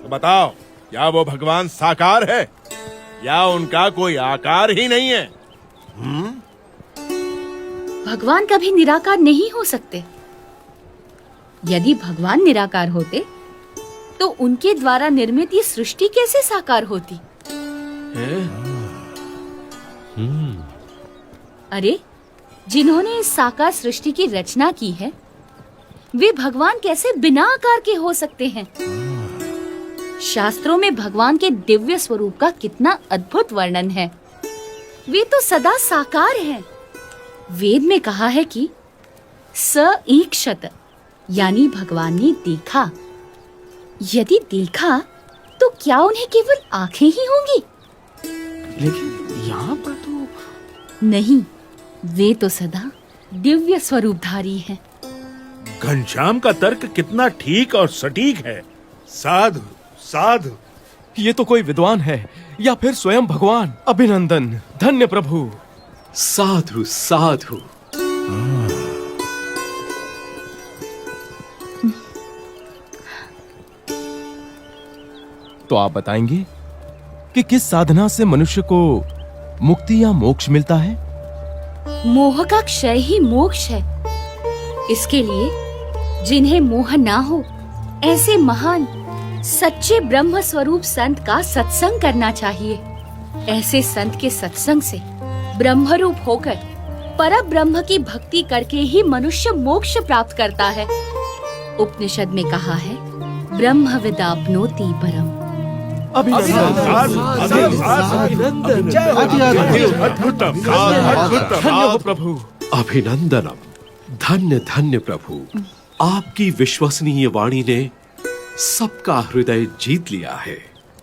तो बताओ, क्या वो भगवान साकार है या उनका कोई आकार ही नहीं है? भगवान कभी निराकार नहीं हो सकते। यदि भगवान निराकार होते तो उनके द्वारा निर्मित ये सृष्टि कैसे साकार होती? अरे, जिन्होंने इस साकार सृष्टि की रचना की है, वे भगवान कैसे बिना आकार के हो सकते हैं? शास्त्रों में भगवान के दिव्य स्वरूप का कितना अद्भुत वर्णन है। वे तो सदा साकार हैं। वेद में कहा है कि स ईक्षत, यानी भगवान ने देखा। यदि देखा तो क्या उन्हें केवल आंखें ही होंगी? लेकिन यहाँ पर तो नहीं, वे तो सदा दिव्य स्वरूपधारी हैं। घनश्याम का तर्क कितना ठीक और सटीक है। साधु साधु। ये तो कोई विद्वान है या फिर स्वयं भगवान। अभिनंदन, धन्य प्रभु। साधु साधु। तो आप बताएंगे कि किस साधना से मनुष्य को मुक्ति या मोक्ष मिलता है? मोह का क्षय ही मोक्ष है। इसके लिए जिन्हें मोह ना हो, ऐसे महान सच्चे ब्रह्म स्वरूप संत का सत्संग करना चाहिए। ऐसे संत के सत्संग से ब्रह्मरूप होकर पर ब्रह्म की भक्ति करके ही मनुष्य मोक्ष प्राप्त करता है। उपनिषद में कहा है, ब्रह्म विदाप्नोति परम। प्रभु। अभिनंदनम। धन्य धन्य प्रभु। आपकी विश्वसनीय वाणी ने सबका हृदय जीत लिया है।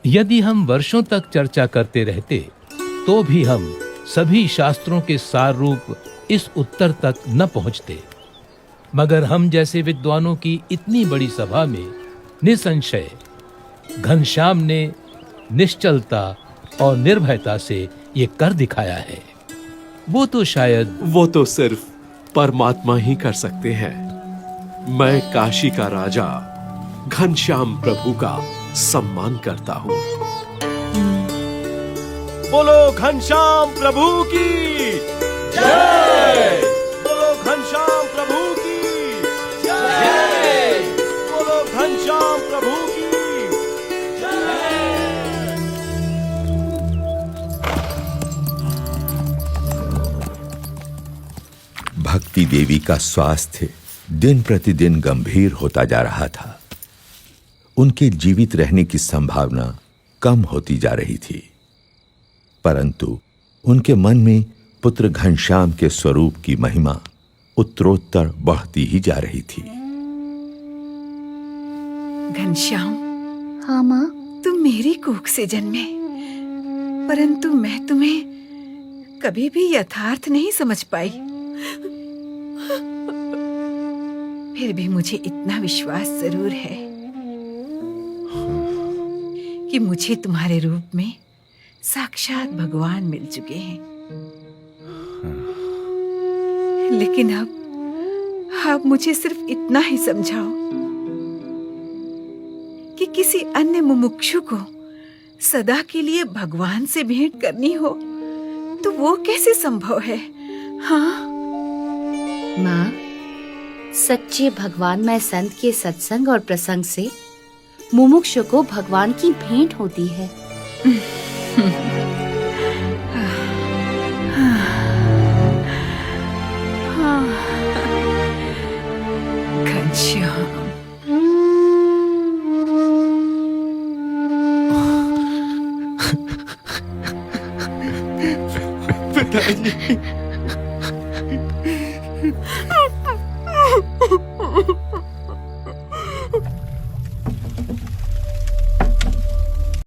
यदि हम वर्षों तक चर्चा करते रहते तो भी हम सभी शास्त्रों के सार रूप इस उत्तर तक न पहुंचते, मगर हम जैसे विद्वानों की इतनी बड़ी सभा में निसंशय घनश्याम ने निश्चलता और निर्भयता से ये कर दिखाया है। वो तो सिर्फ परमात्मा ही कर सकते हैं। मैं काशी का राजा घनश्याम प्रभु का सम्मान करता हूँ। बोलो घनश्याम प्रभु की जय। बोलो घनश्याम प्रभु की जय। बोलो घनश्याम प्रभु की भक्ति देवी का स्वास्थ्य दिन प्रतिदिन गंभीर होता जा रहा था। उनके जीवित रहने की संभावना कम होती जा रही थी, परंतु उनके मन में पुत्र घनश्याम के स्वरूप की महिमा उत्तरोत्तर बढ़ती ही जा रही थी। घनश्याम, हाँ माँ। तुम मेरी कोख से जन्मे, परंतु मैं तुम्हें कभी भी यथार्थ नहीं समझ पाई। फिर भी मुझे इतना विश्वास जरूर है कि मुझे तुम्हारे रूप में साक्षात भगवान मिल चुके हैं। लेकिन अब मुझे सिर्फ इतना ही समझाओ कि किसी अन्य मुमुक्षु को सदा के लिए भगवान से भेंट करनी हो तो वो कैसे संभव है? हाँ माँ, सच्चे भगवानमय संत के सत्संग और प्रसंग से मुमुक्षु को भगवान की भेंट होती है। घनश्याम, पिताजी।